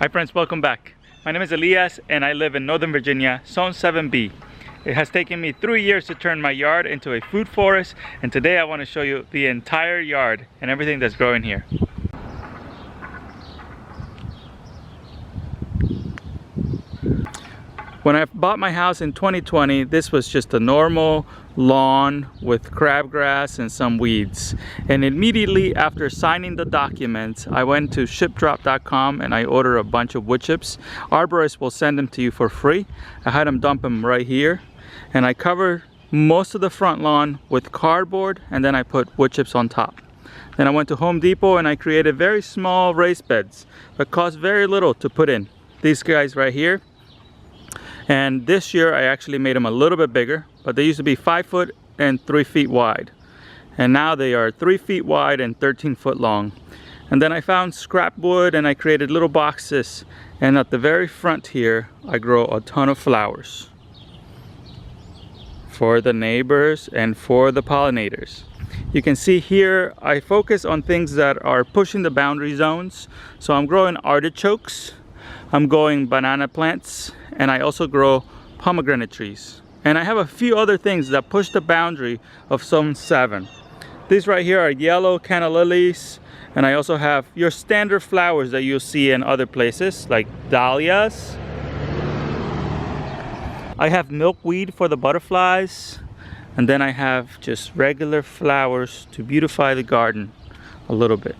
Hi friends, welcome back. My name is Elias and I live in Northern Virginia, Zone 7B. It has taken me 3 years to turn my yard into a food forest, and today I want to show you the entire yard and everything that's growing here. When I bought my house in 2020, this was just a normal lawn with crabgrass and some weeds. And immediately after signing the documents, I went to SubTropical and I ordered a bunch of wood chips. Arborists will send them to you for free. I had them dump them right here. And I covered most of the front lawn with cardboard, and then I put wood chips on top. Then I went to Home Depot and I created very small raised beds that cost very little to put in. These guys right here. And this year I actually made them a little bit bigger, but they used to be 5 foot and 3 feet wide. And now they are 3 feet wide and 13 foot long. And then I found scrap wood and I created little boxes. And at the very front here, I grow a ton of flowers for the neighbors and for the pollinators. You can see here, I focus on things that are pushing the boundary zones. So I'm growing artichokes, I'm growing banana plants, and I also grow pomegranate trees. And I have a few other things that push the boundary of Zone 7. These right here are yellow canna lilies, and I also have your standard flowers that you'll see in other places like dahlias. I have milkweed for the butterflies, and then I have just regular flowers to beautify the garden a little bit.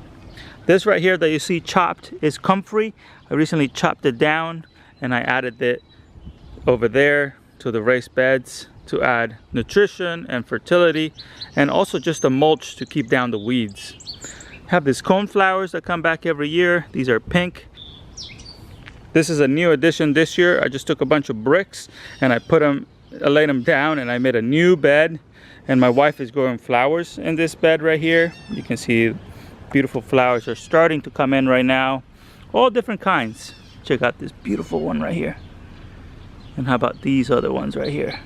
This right here that you see chopped is comfrey. I recently chopped it down and I added it over there to the raised beds to add nutrition and fertility, and also just a mulch to keep down the weeds. I have these cone flowers that come back every year. These are pink. This is a new addition this year. I just took a bunch of bricks and I laid them down and I made a new bed, and my wife is growing flowers in this bed right here. You can see beautiful flowers are starting to come in right now, all different kinds. Check out this beautiful one right here, and how about these other ones right here.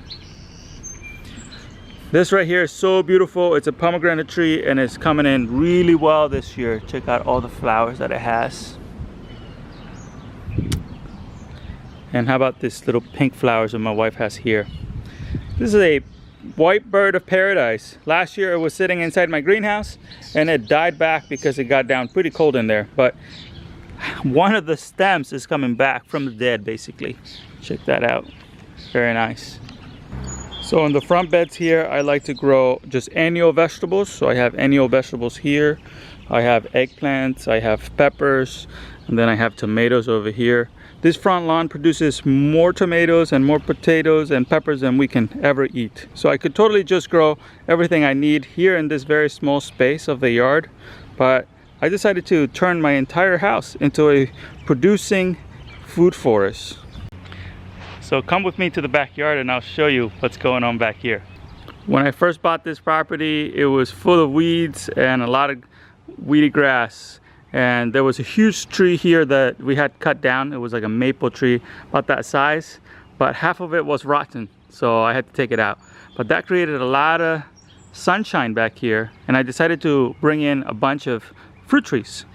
This right here is so beautiful. It's a pomegranate tree and it's coming in really well this year. Check out all the flowers that it has. And how about this little pink flowers that my wife has here. This is a white bird of paradise. Last year it was sitting inside my greenhouse and it died back because it got down pretty cold in there, but one of the stems is coming back from the dead basically. Check that out. Very nice. So in the front beds here, I like to grow just annual vegetables. So I have annual vegetables here. I have eggplants, I have peppers, and then I have tomatoes over here. This front lawn produces more tomatoes and more potatoes and peppers than we can ever eat. So I could totally just grow everything I need here in this very small space of the yard. But I decided to turn my entire house into a producing food forest. So come with me to the backyard and I'll show you what's going on back here. When I first bought this property, it was full of weeds and a lot of weedy grass. And there was a huge tree here that we had cut down. It was like a maple tree about that size, but half of it was rotten, so I had to take it out. But that created a lot of sunshine back here, and I decided to bring in a bunch of fruit trees.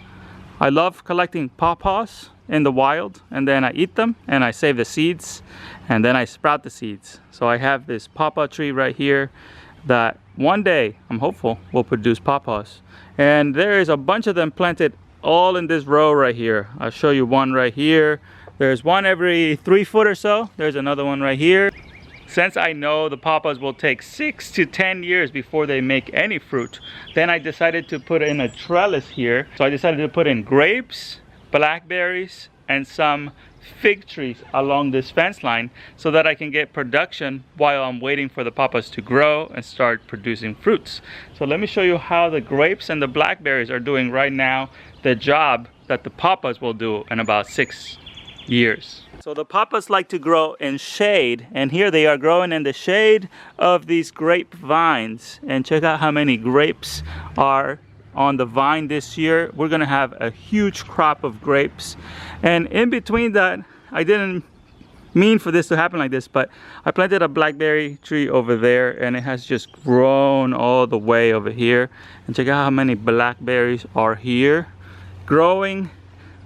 I love collecting pawpaws in the wild, and then I eat them and I save the seeds and then I sprout the seeds. So I have this pawpaw tree right here that one day, I'm hopeful, will produce pawpaws. And there is a bunch of them planted all in this row right here. I'll show you one right here. There's one every 3 foot or so. There's another one right here. Since I know the pawpaws will take 6 to 10 years before they make any fruit, then I decided to put in a trellis here. So I decided to put in grapes, blackberries, and some fig trees along this fence line so that I can get production while I'm waiting for the pawpaws to grow and start producing fruits. So let me show you how the grapes and the blackberries are doing right now, the job that the pawpaws will do in about 6 years. So the pawpaws like to grow in shade, and here they are growing in the shade of these grape vines. And check out how many grapes are on the vine this year. We're gonna have a huge crop of grapes. And in between that, I didn't mean for this to happen like this, but I planted a blackberry tree over there and it has just grown all the way over here. And check out how many blackberries are here, growing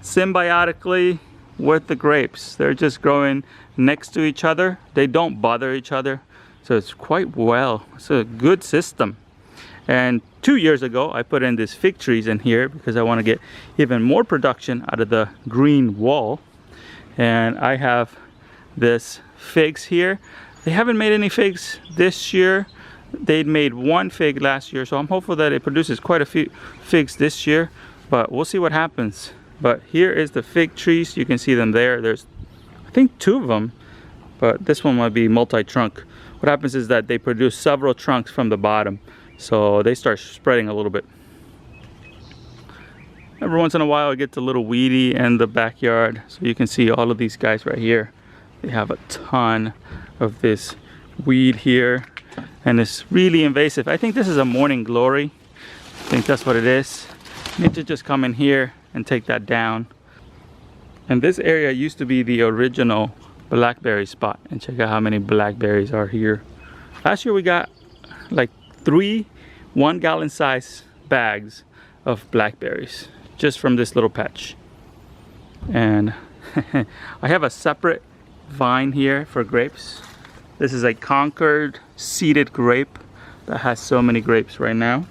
symbiotically with the grapes. They're just growing next to each other. They don't bother each other. So it's quite well. It's a good system. And 2 years ago, I put in these fig trees in here because I want to get even more production out of the green wall. And I have this figs here. They haven't made any figs this year. They'd made one fig last year, so I'm hopeful that it produces quite a few figs this year, but we'll see what happens. But here is the fig trees. You can see them there. There's, I think, 2 of them, but this one might be multi-trunk. What happens is that they produce several trunks from the bottom, so they start spreading a little bit. Every once in a while it gets a little weedy in the backyard, so you can see all of these guys right here. They have a ton of this weed here, and it's really invasive. I think this is a morning glory. I think that's what it is. You need to just come in here and take that down. And this area used to be the original blackberry spot, and check out how many blackberries are here. Last year we got like 3 1-gallon size bags of blackberries just from this little patch. And I have a separate vine here for grapes. This is a Concord seeded grape that has so many grapes right now.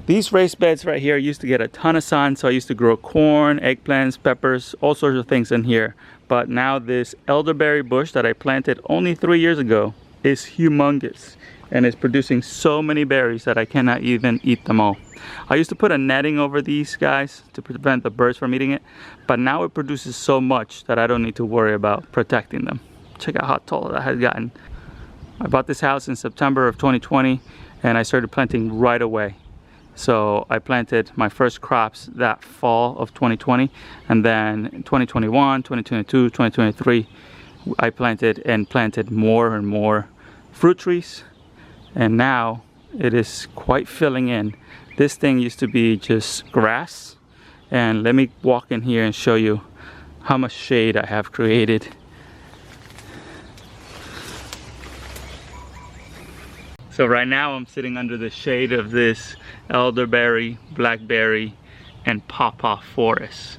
These raised beds right here used to get a ton of sun, so I used to grow corn, eggplants, peppers, all sorts of things in here. But now this elderberry bush that I planted only 3 years ago is humongous and is producing so many berries that I cannot even eat them all. I used to put a netting over these guys to prevent the birds from eating it, but now it produces so much that I don't need to worry about protecting them. Check out how tall that has gotten. I bought this house in September of 2020 and I started planting right away. So I planted my first crops that fall of 2020, and then in 2021, 2022, 2023, I planted more and more fruit trees, and now it is quite filling in. This thing used to be just grass, and let me walk in here and show you how much shade I have created. So right now I'm sitting under the shade of this elderberry, blackberry, and pawpaw forest.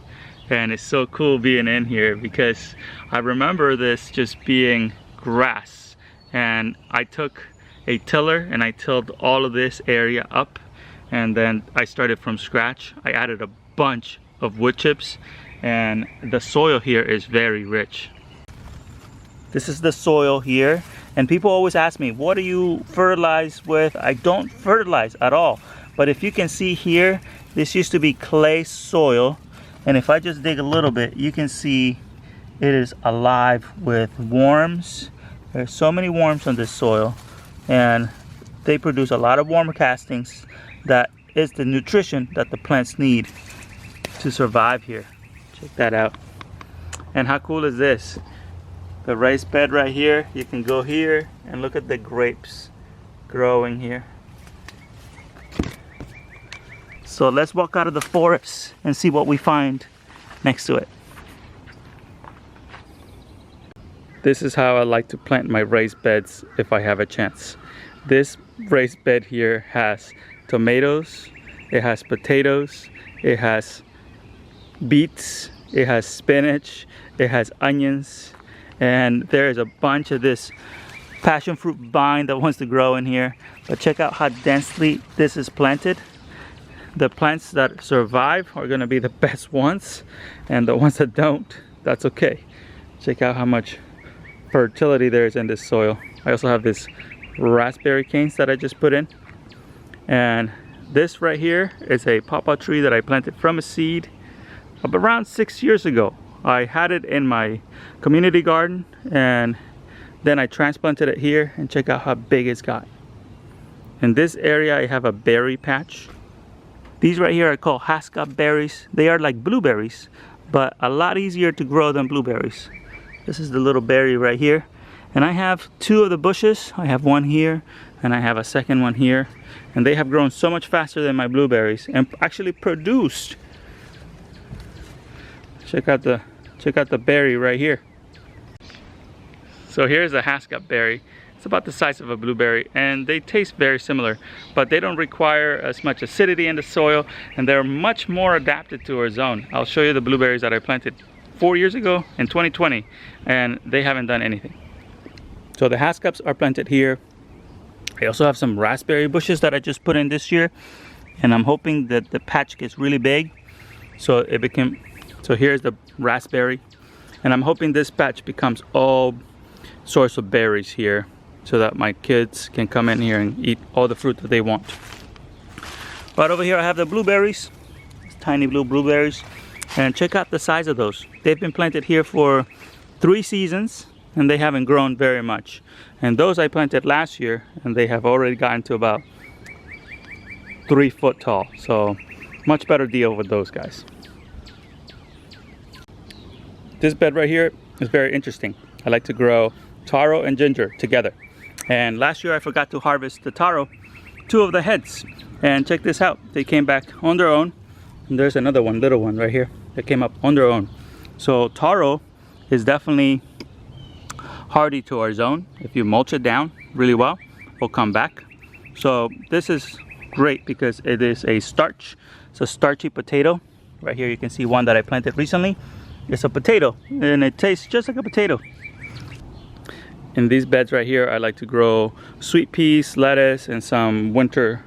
And it's so cool being in here because I remember this just being grass. And I took a tiller and I tilled all of this area up. And then I started from scratch. I added a bunch of wood chips, and the soil here is very rich. This is the soil here. And people always ask me, what do you fertilize with? I don't fertilize at all. But if you can see here, this used to be clay soil. And if I just dig a little bit, you can see it is alive with worms. There's so many worms on this soil. And they produce a lot of worm castings. That is the nutrition that the plants need to survive here. Check that out. And how cool is this? The raised bed right here, you can go here and look at the grapes growing here. So let's walk out of the forest and see what we find next to it. This is how I like to plant my raised beds if I have a chance. This raised bed here has tomatoes, it has potatoes, it has beets, it has spinach, it has onions, and there is a bunch of this passion fruit vine that wants to grow in here. But check out how densely this is planted. The plants that survive are going to be the best ones, and the ones that don't, that's okay. Check out how much fertility there is in this soil. I also have this raspberry canes that I just put in, and this right here is a pawpaw tree that I planted from a seed of around 6 years ago. I had it in my community garden, and then I transplanted it here, and check out how big it's got. In this area I have a berry patch. These right here are called Haskell berries. They are like blueberries, but a lot easier to grow than blueberries. This is the little berry right here, and I have 2 of the bushes. I have one here and I have a second one here, and they have grown so much faster than my blueberries and actually produced. Check out the berry right here. So here's a Haskell berry. It's about the size of a blueberry, and they taste very similar, but they don't require as much acidity in the soil, and they're much more adapted to our zone. I'll show you the blueberries that I planted 4 years ago in 2020, and they haven't done anything. So the hascaps are planted here. I also have some raspberry bushes that I just put in this year, and I'm hoping that the patch gets really big. So here's the raspberry, and I'm hoping this patch becomes all sorts of berries here, so that my kids can come in here and eat all the fruit that they want. Right over here I have the blueberries, tiny blue blueberries, and check out the size of those. They've been planted here for 3 seasons, and they haven't grown very much. And those I planted last year, and they have already gotten to about 3 foot tall. So much better deal with those guys. This bed right here is very interesting. I like to grow taro and ginger together. And last year I forgot to harvest the taro, 2 of the heads. And check this out, they came back on their own. And there's another one, little one right here, that came up on their own. So taro is definitely hardy to our zone. If you mulch it down really well, it'll come back. So this is great because it is a starch. It's a starchy potato. Right here you can see one that I planted recently. It's a potato, and it tastes just like a potato. In these beds right here, I like to grow sweet peas, lettuce, and some winter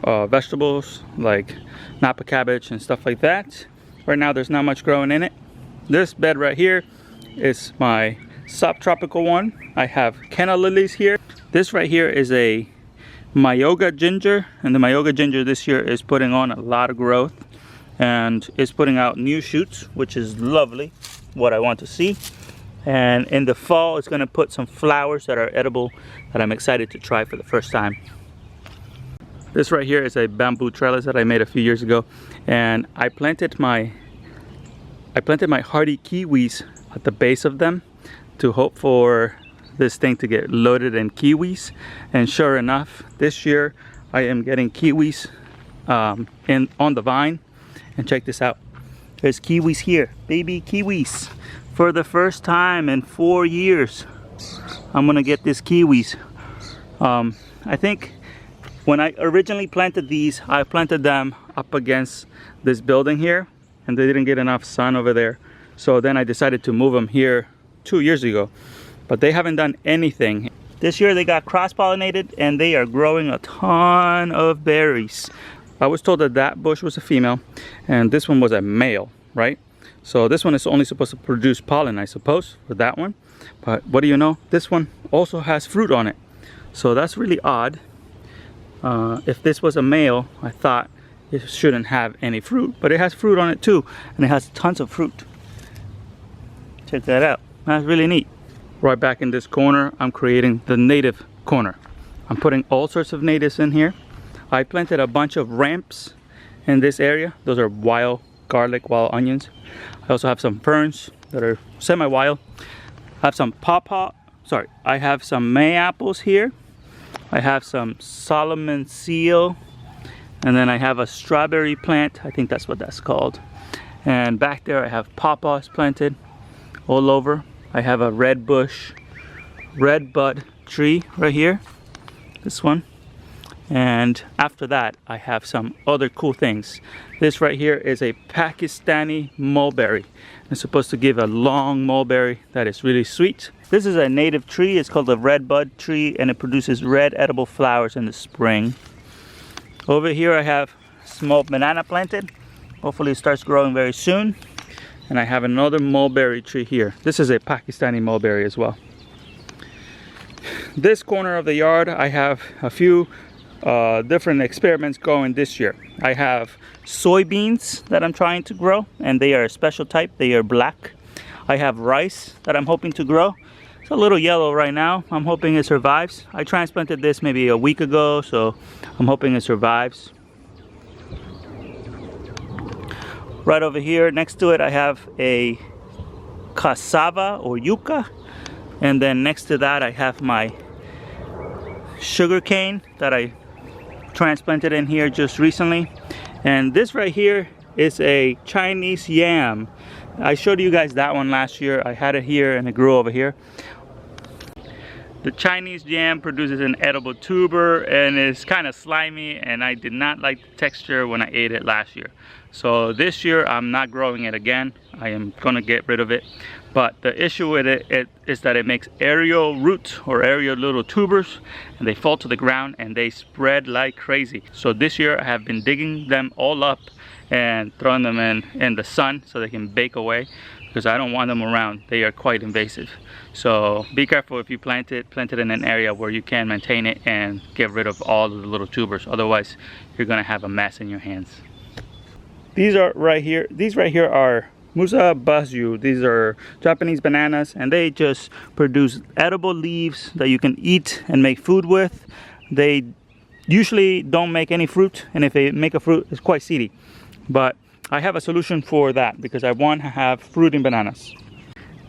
vegetables like napa cabbage and stuff like that. Right now there's not much growing in it. This bed right here is my subtropical one. I have canna lilies here. This right here is a Mayoga ginger, and the Mayoga ginger this year is putting on a lot of growth and is putting out new shoots, which is lovely, what I want to see. And in the fall it's going to put some flowers that are edible that I'm excited to try for the first time. This right here is a bamboo trellis that I made a few years ago, and I planted my hardy kiwis at the base of them to hope for this thing to get loaded in kiwis. And sure enough, this year I am getting kiwis on the vine. And check this out, there's kiwis here, baby kiwis. For the first time in 4 years, I'm gonna get these kiwis. I think when I originally planted these, I planted them up against this building here, and they didn't get enough sun over there. So then I decided to move them here 2 years ago, but they haven't done anything. This year they got cross-pollinated, and they are growing a ton of berries. I was told that that bush was a female, and this one was a male, right? So this one is only supposed to produce pollen, I suppose, for that one. But what do you know? This one also has fruit on it. So that's really odd. If this was a male, I thought it shouldn't have any fruit, but it has fruit on it too, and it has tons of fruit. Check that out. That's really neat. Right back in this corner, I'm creating the native corner. I'm putting all sorts of natives in here. I planted a bunch of ramps in this area. Those are wild garlic, wild onions. I also have some ferns that are semi-wild. I have some I have some May apples here. I have some Solomon seal, and then I have a strawberry plant. I think that's what that's called. And back there I have pawpaws planted all over. I have a red bud tree right here, this one. And after that I have some other cool things. This right here is a Pakistani mulberry. It's supposed to give a long mulberry that is really sweet. This is a native tree. It's called a red bud tree, and it produces red edible flowers in the spring. Over here I have small banana planted. Hopefully it starts growing very soon. And I have another mulberry tree here. This is a Pakistani mulberry as well. This corner of the yard I have a few different experiments going this year. I have soybeans that I'm trying to grow, and they are a special type. They are black. I have rice that I'm hoping to grow. It's a little yellow right now. I'm hoping it survives. I transplanted this maybe a week ago, so I'm hoping it survives. Right over here next to it I have a cassava or yucca, and then next to that I have my sugar cane that I transplanted in here just recently. And this right here is a Chinese yam. I showed you guys that one last year. I had it here and it grew over here. The Chinese yam produces an edible tuber and is kind of slimy, and I did not like the texture when I ate it last year. So this year I'm not growing it again. I am gonna get rid of it. But the issue with it is that it makes aerial roots or aerial little tubers, and they fall to the ground and they spread like crazy. So this year I have been digging them all up and throwing them in the sun so they can bake away, because I don't want them around. They are quite invasive. So be careful if you plant it in an area where you can maintain it and get rid of all of the little tubers. Otherwise you're gonna have a mess in your hands. These right here are Musa Basju. These are Japanese bananas, and they just produce edible leaves that you can eat and make food with. They usually don't make any fruit, and if they make a fruit, it's quite seedy. But I have a solution for that because I want to have fruiting bananas.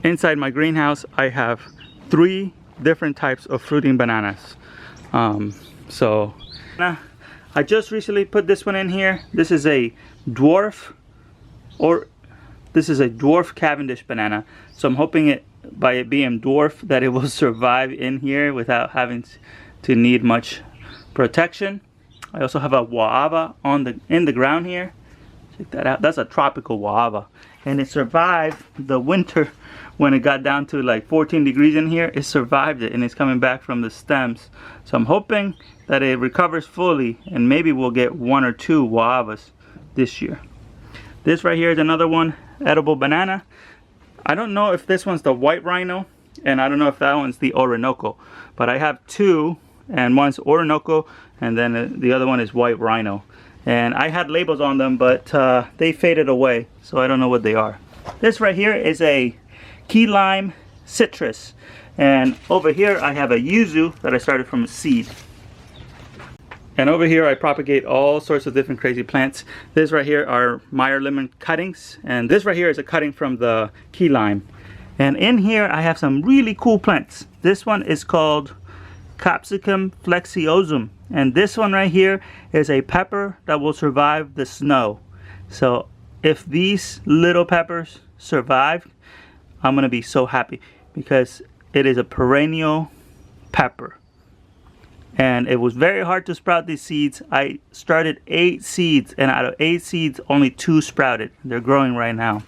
Inside my greenhouse, I have 3 different types of fruiting bananas. I just recently put this one in here. This is a dwarf Cavendish banana. So I'm hoping by it being dwarf that it will survive in here without having to need much protection. I also have a guava in the ground here. Check that out. That's a tropical guava, and it survived the winter when it got down to like 14 degrees in here. It survived it, and it's coming back from the stems. So I'm hoping that it recovers fully, and maybe we'll get 1 or 2 guavas this year. This right here is another one, edible banana. I don't know if this one's the white rhino, and I don't know if that one's the Orinoco, but I have 2, and one's Orinoco, and then the other one is white rhino. And I had labels on them, but they faded away, so I don't know what they are. This right here is a key lime citrus, and over here I have a yuzu that I started from a seed. And over here I propagate all sorts of different crazy plants. This right here are Meyer lemon cuttings, and this right here is a cutting from the key lime. And in here I have some really cool plants. This one is called Capsicum flexiosum, and this one right here is a pepper that will survive the snow. So if these little peppers survive, I'm gonna be so happy, because it is a perennial pepper. And it was very hard to sprout these seeds. I started 8 seeds, and out of 8 seeds, only 2 sprouted. They're growing right now.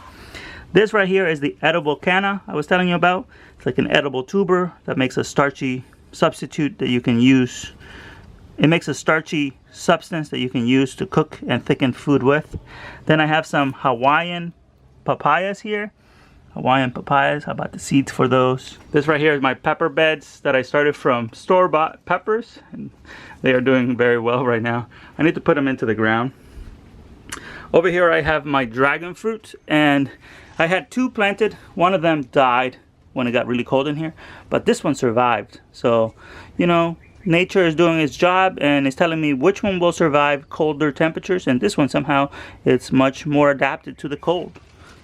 This right here is the edible canna I was telling you about. It's like an edible tuber that makes a starchy substitute that you can use. It makes a starchy substance that you can use to cook and thicken food with. Then I have some Hawaiian papayas here. Hawaiian papayas, how about the seeds for those? This right here is my pepper beds that I started from store-bought peppers, and they are doing very well right now. I need to put them into the ground. Over here I have my dragon fruit, and I had 2 planted. One of them died when it got really cold in here, but this one survived. So, you know, nature is doing its job and it's telling me which one will survive colder temperatures, and this one somehow it's much more adapted to the cold.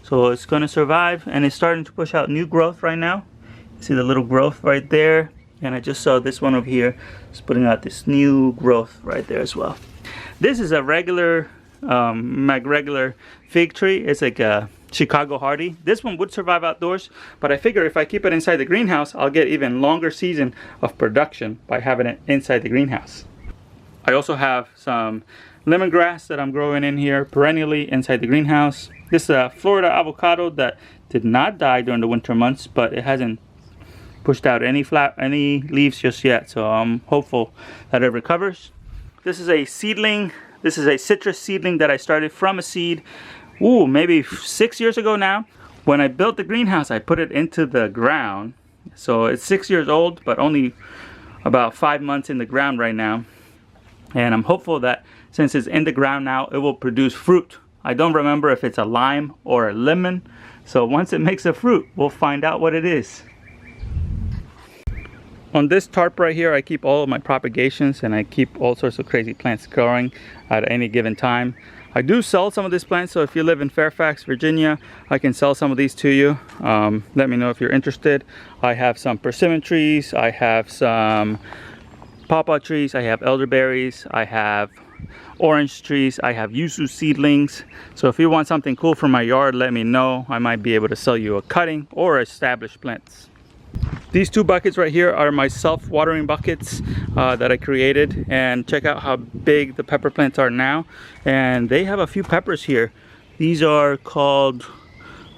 So it's going to survive, and it's starting to push out new growth right now. See the little growth right there, and I just saw this one over here. It's putting out this new growth right there as well. This is a regular fig tree. It's like a Chicago Hardy. This one would survive outdoors, but I figure if I keep it inside the greenhouse, I'll get even longer season of production by having it inside the greenhouse. I also have some lemongrass that I'm growing in here perennially inside the greenhouse. This is a Florida avocado that did not die during the winter months, but it hasn't pushed out any leaves just yet, so I'm hopeful that it recovers. This is a seedling. This is a citrus seedling that I started from a seed, maybe 6 years ago now. When I built the greenhouse, I put it into the ground. So it's 6 years old, but only about 5 months in the ground right now. And I'm hopeful that since it's in the ground now, it will produce fruit. I don't remember if it's a lime or a lemon. So once it makes a fruit, we'll find out what it is. On this tarp right here, I keep all of my propagations, and I keep all sorts of crazy plants growing at any given time. I do sell some of these plants, so if you live in Fairfax, Virginia, I can sell some of these to you. Let me know if you're interested. I have some persimmon trees, I have some pawpaw trees, I have elderberries, I have orange trees, I have yuzu seedlings. So if you want something cool for my yard, let me know. I might be able to sell you a cutting or established plants. These 2 buckets right here are my self-watering buckets that I created, and check out how big the pepper plants are now. And they have a few peppers here. These are called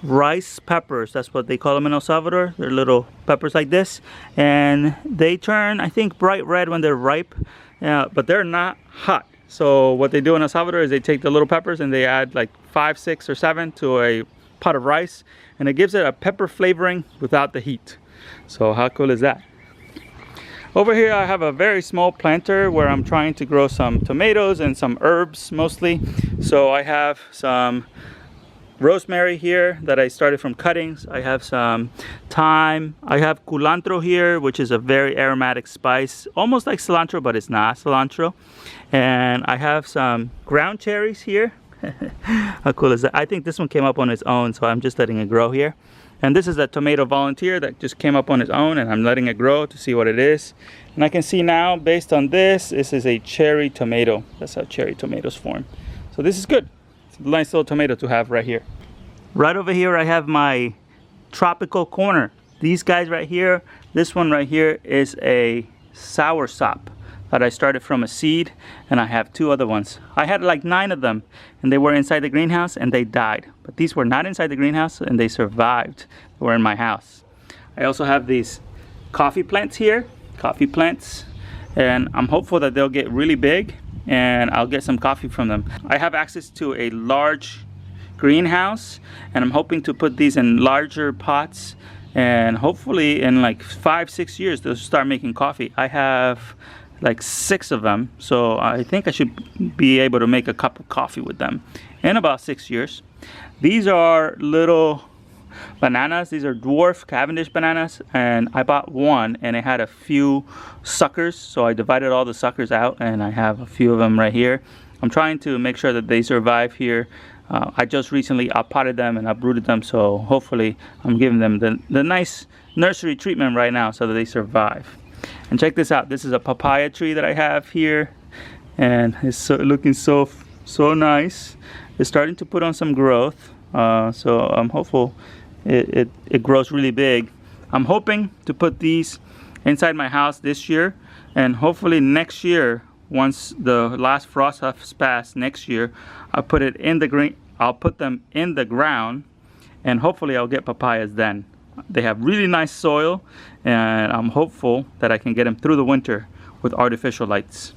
rice peppers. That's what they call them in El Salvador. They're little peppers like this, and they turn, I think, bright red when they're ripe, but they're not hot. So what they do in El Salvador is they take the little peppers and they add like 5, 6, or 7 to a pot of rice, and it gives it a pepper flavoring without the heat. So how cool is that? Over here I have a very small planter where I'm trying to grow some tomatoes and some herbs mostly. So I have some rosemary here that I started from cuttings. I have some thyme. I have culantro here, which is a very aromatic spice, almost like cilantro, but it's not cilantro. And I have some ground cherries here. How cool is that? I think this one came up on its own, so I'm just letting it grow here. And this is a tomato volunteer that just came up on its own, and I'm letting it grow to see what it is. And I can see now, based on this is a cherry tomato. That's how cherry tomatoes form. So this is good. It's a nice little tomato to have right here. Right over here I have my tropical corner. These guys right here, this one right here is a soursop that I started from a seed, and I have 2 other ones. I had like 9 of them, and they were inside the greenhouse and they died. But these were not inside the greenhouse and they survived. They were in my house. I also have these coffee plants here, and I'm hopeful that they'll get really big and I'll get some coffee from them. I have access to a large greenhouse, and I'm hoping to put these in larger pots, and hopefully in like 5, 6 years they'll start making coffee. I have like 6 of them, so I think I should be able to make a cup of coffee with them in about 6 years. These are little bananas. These are dwarf Cavendish bananas, and I bought one and it had a few suckers, so I divided all the suckers out and I have a few of them right here. I'm trying to make sure that they survive here. I just recently uppotted them and uprooted them, so hopefully I'm giving them the nice nursery treatment right now so that they survive. And check this out. This is a papaya tree that I have here, and it's looking so nice. It's starting to put on some growth, so I'm hopeful it grows really big. I'm hoping to put these inside my house this year, and hopefully next year, once the last frost has passed next year, I'll put it in the green. I'll put them in the ground, and hopefully I'll get papayas then. They have really nice soil, and I'm hopeful that I can get them through the winter with artificial lights.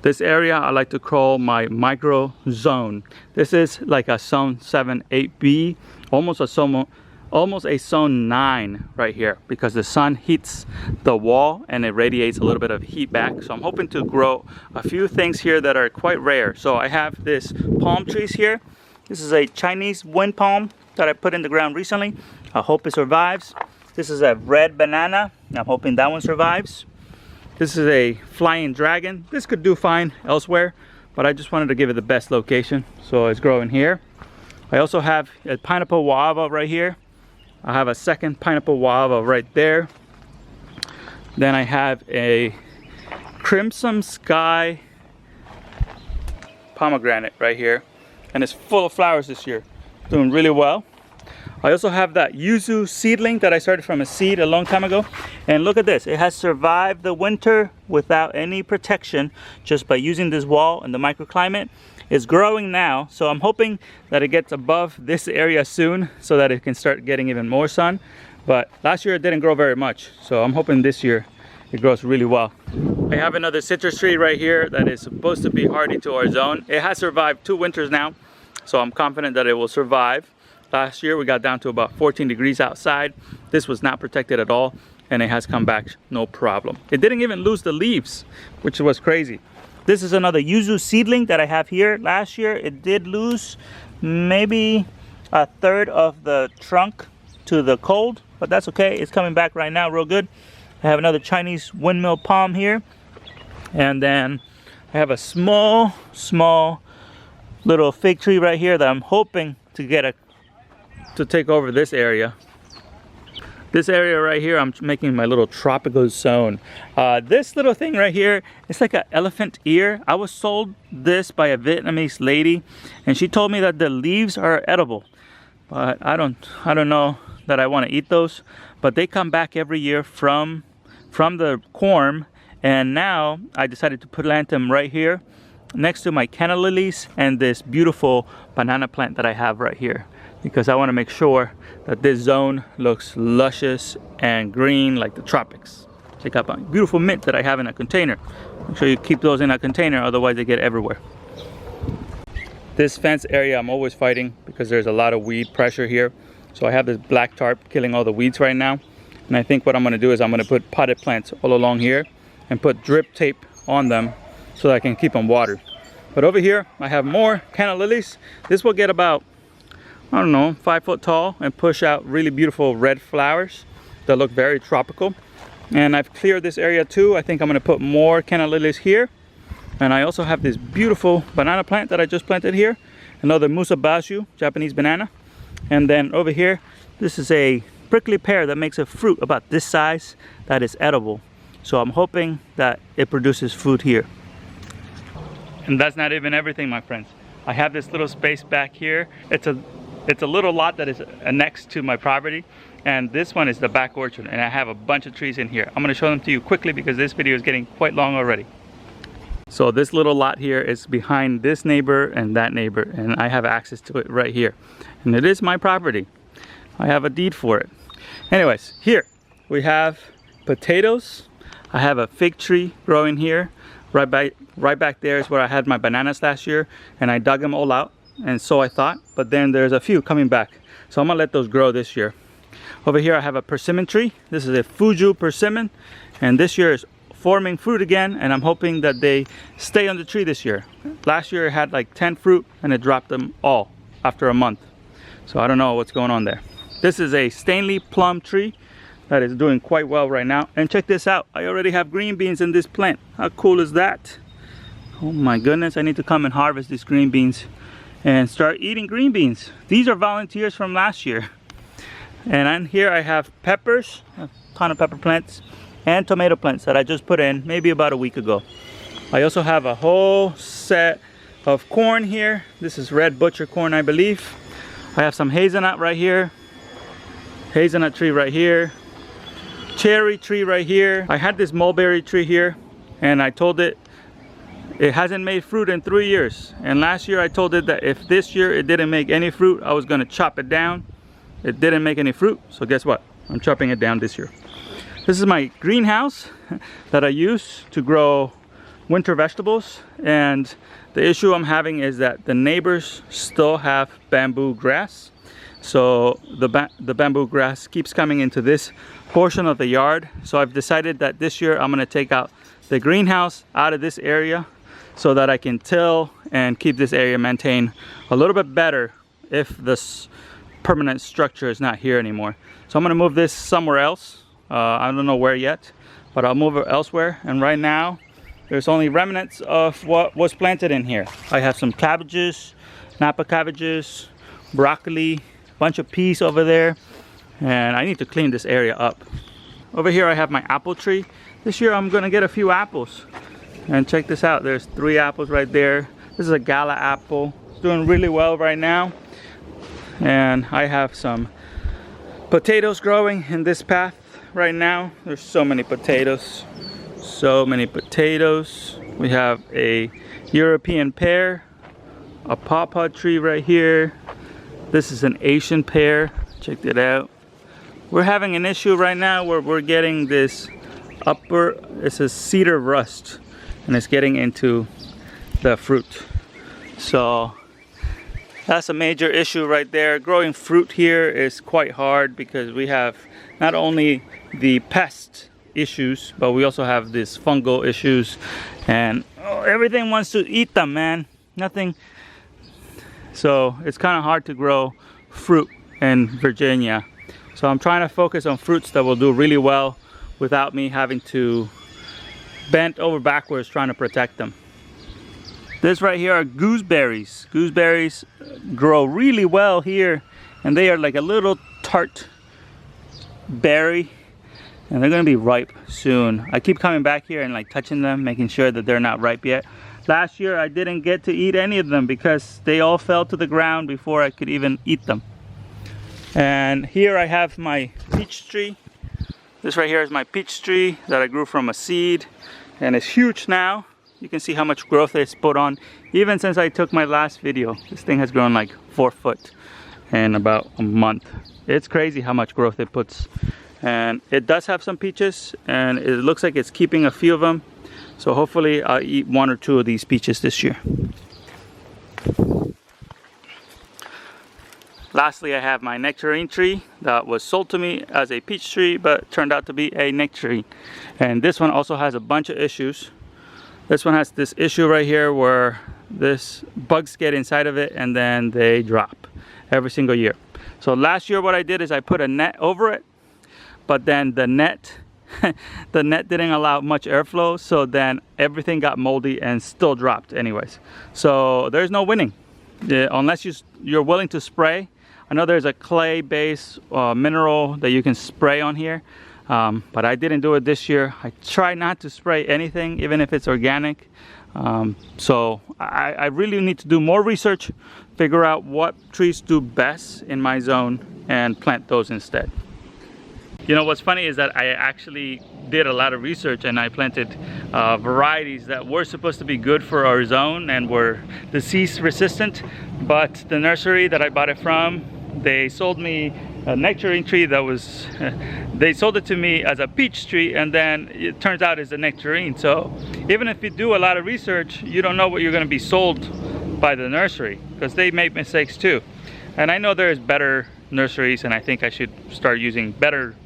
This area I like to call my micro zone. This is like a zone 7, 8B, almost a zone 9 right here, because the sun heats the wall and it radiates a little bit of heat back. So I'm hoping to grow a few things here that are quite rare. So I have this palm trees here. This is a Chinese wind palm that I put in the ground recently. I hope it survives. This is a red banana. I'm hoping that one survives. This is a flying dragon. This could do fine elsewhere, but I just wanted to give it the best location, so it's growing here. I also have a pineapple guava right here. I have a second pineapple guava right there. Then I have a crimson sky pomegranate right here, and it's full of flowers this year, doing really well. I also have that yuzu seedling that I started from a seed a long time ago, and look at this. It has survived the winter without any protection, just by using this wall and the microclimate. It's growing now, so I'm hoping that it gets above this area soon so that it can start getting even more sun. But last year it didn't grow very much, so I'm hoping this year it grows really well. I have another citrus tree right here that is supposed to be hardy to our zone. It has survived 2 winters now, so I'm confident that it will survive. Last year we got down to about 14 degrees outside. This was not protected at all, and it has come back no problem. It didn't even lose the leaves, which was crazy. This is another yuzu seedling that I have here. Last year it did lose maybe 1/3 of the trunk to the cold, but that's okay. It's coming back right now real good. I have another Chinese windmill palm here, and then I have a small little fig tree right here that I'm hoping to take over this area. This area right here, I'm making my little tropical zone. This little thing right here, it's like an elephant ear. I was sold this by a Vietnamese lady, and she told me that the leaves are edible. But I don't know that I want to eat those. But they come back every year from the corm, and now I decided to plant them right here. next to my canna lilies and this beautiful banana plant that I have right here, because I want to make sure that this zone looks luscious and green like the tropics. Check out my beautiful mint that I have in a container. Make sure you keep those in a container, otherwise they get everywhere. This fence area I'm always fighting because there's a lot of weed pressure here. So I have this black tarp killing all the weeds right now. And I think what I'm going to do is I'm going to put potted plants all along here and put drip tape on them so that I can keep them watered. But over here I have more canna lilies. This will get about, I don't know, 5 foot tall and push out really beautiful red flowers that look very tropical. And I've cleared this area too. I think I'm going to put more canna lilies here. And I also have this beautiful banana plant that I just planted here. Another musabashu, Japanese banana. And then over here, this is a prickly pear that makes a fruit about this size that is edible. So I'm hoping that it produces fruit here. And that's not even everything, my friends. I have this little space back here. It's a little lot that is annexed to my property. And this one is the back orchard. And I have a bunch of trees in here. I'm going to show them to you quickly because this video is getting quite long already. So this little lot here is behind this neighbor and that neighbor, and I have access to it right here. And it is my property. I have a deed for it. Anyways, here we have potatoes. I have a fig tree growing here. Right back there is where I had my bananas last year, and I dug them all out, and so I thought. But then there's a few coming back. So I'm gonna let those grow this year. Over here I have a persimmon tree. This is a Fuju persimmon, and this year is forming fruit again, and I'm hoping that they stay on the tree this year. Last year it had like 10 fruit and it dropped them all after a month. So I don't know what's going on there. This is a Stanley plum tree that is doing quite well right now. And check this out, I already have green beans in this plant. How cool is that? Oh my goodness, I need to come and harvest these green beans and start eating green beans. These are volunteers from last year. And on here I have peppers, a ton of pepper plants, and tomato plants that I just put in maybe about a week ago. I also have a whole set of corn here. This is red butcher corn, I believe. I have some hazelnut right here, hazelnut tree right here, cherry tree right here. I had this mulberry tree here, and I told it hasn't made fruit in 3 years. And last year I told it that if this year it didn't make any fruit, I was gonna chop it down. It didn't make any fruit, so guess what? I'm chopping it down this year. This is my greenhouse that I use to grow winter vegetables, and the issue I'm having is that the neighbors still have bamboo grass. So the bamboo grass keeps coming into this portion of the yard. So I've decided that this year I'm going to take out the greenhouse out of this area so that I can till and keep this area maintained a little bit better if this permanent structure is not here anymore. So I'm going to move this somewhere else. I don't know where yet, but I'll move it elsewhere. And right now there's only remnants of what was planted in here. I have some cabbages, Napa cabbages, broccoli, bunch of peas over there, and I need to clean this area up. Over here I have my apple tree. This year I'm gonna get a few apples, and check this out, there's 3 apples right there. This is a gala apple. It's doing really well right now. And I have some potatoes growing in this path right now. There's so many potatoes, so many potatoes. We have a European pear, a pawpaw tree right here. This is an Asian pear. Check it out. We're having an issue right now where we're getting this it's a cedar rust, and it's getting into the fruit. So that's a major issue right there. Growing fruit here is quite hard because we have not only the pest issues, but we also have these fungal issues, and everything wants to eat them, man. Nothing. So it's kind of hard to grow fruit in Virginia. So I'm trying to focus on fruits that will do really well without me having to bend over backwards trying to protect them. This right here are gooseberries. Gooseberries grow really well here, and they are like a little tart berry, and they're gonna be ripe soon. I keep coming back here and like touching them, making sure that they're not ripe yet. Last year I didn't get to eat any of them because they all fell to the ground before I could even eat them. And here I have my peach tree. This right here is my peach tree that I grew from a seed, and it's huge now. You can see how much growth it's put on. Even since I took my last video, this thing has grown like 4 foot in about a month. It's crazy how much growth it puts. And it does have some peaches, and it looks like it's keeping a few of them. So hopefully I'll eat 1 or 2 of these peaches this year. Lastly, I have my nectarine tree that was sold to me as a peach tree, but turned out to be a nectarine. And this one also has a bunch of issues. This one has this issue right here where this bugs get inside of it and then they drop every single year. So last year what I did is I put a net over it, but then the net didn't allow much airflow, so then everything got moldy and still dropped anyways. So there's no winning unless you're willing to spray. I know there's a clay-based mineral that you can spray on here, but I didn't do it this year. I try not to spray anything, even if it's organic. So I really need to do more research, figure out what trees do best in my zone, and plant those instead. You know, what's funny is that I actually did a lot of research, and I planted varieties that were supposed to be good for our zone and were disease resistant, but the nursery that I bought it from, they sold me a nectarine tree that was they sold it to me as a peach tree, and then it turns out it's a nectarine. So even if you do a lot of research, you don't know what you're going to be sold by the nursery, because they make mistakes too. And I know there's better nurseries, and I think I should start using better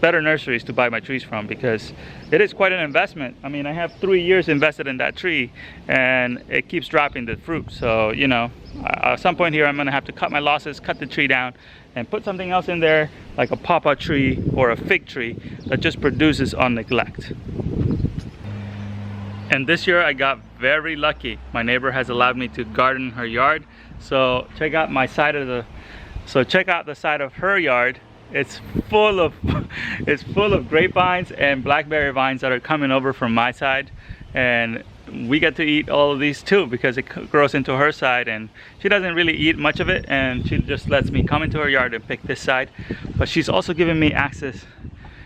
nurseries to buy my trees from, because it is quite an investment. I mean, I have 3 years invested in that tree and it keeps dropping the fruit. So, you know, at some point here I'm gonna have to cut my losses, cut the tree down, and put something else in there, like a pawpaw tree or a fig tree that just produces on neglect. And this year I got very lucky. My neighbor has allowed me to garden her yard. So check out the side of her yard. It's full of grapevines and blackberry vines that are coming over from my side, and we get to eat all of these too, because it grows into her side, and she doesn't really eat much of it, and she just lets me come into her yard and pick this side. But she's also given me access.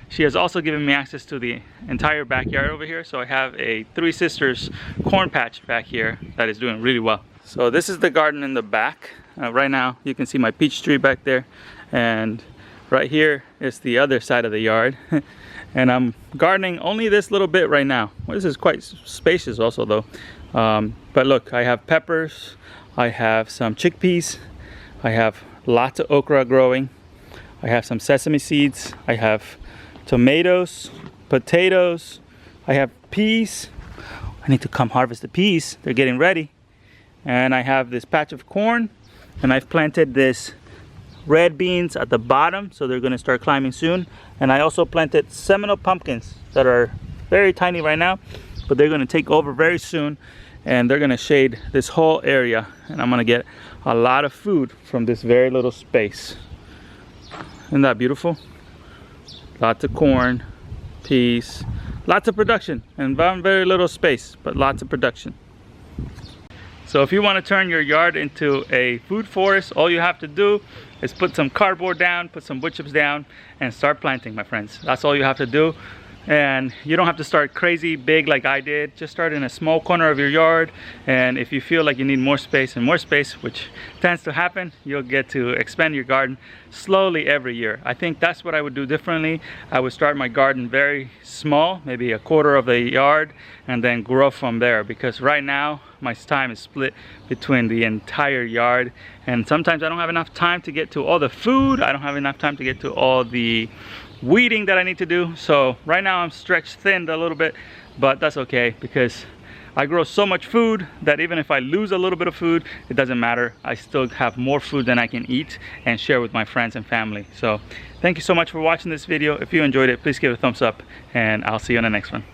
She has also given me access to the entire backyard over here. So I have a Three Sisters corn patch back here that is doing really well. So this is the garden in the back. Right now you can see my peach tree back there, and right here is the other side of the yard. And I'm gardening only this little bit right now. Well, this is quite spacious also though. But look, I have peppers, I have some chickpeas, I have lots of okra growing, I have some sesame seeds, I have tomatoes, potatoes, I have peas. I need to come harvest the peas, they're getting ready. And I have this patch of corn, and I've planted this red beans at the bottom, so they're going to start climbing soon. And I also planted Seminole pumpkins that are very tiny right now, but they're going to take over very soon, and they're going to shade this whole area, and I'm going to get a lot of food from this very little space. Isn't that beautiful? Lots of corn, peas, lots of production, and very little space, but lots of production. So if you want to turn your yard into a food forest, all you have to do is put some cardboard down, put some wood chips down, and start planting, my friends. That's all you have to do. And you don't have to start crazy big like I did. Just start in a small corner of your yard, and if you feel like you need more space, which tends to happen, you'll get to expand your garden slowly every year. I think that's what I would do differently. I would start my garden very small, maybe a quarter of the yard, and then grow from there, because right now my time is split between the entire yard, and sometimes I don't have enough time to get to all the food. I don't have enough time to get to all the weeding that I need to do. So right now I'm stretched thin a little bit, but that's okay, because I grow so much food that even if I lose a little bit of food, it doesn't matter. I still have more food than I can eat and share with my friends and family. So thank you so much for watching this video. If you enjoyed it, please give it a thumbs up, and I'll see you on the next one.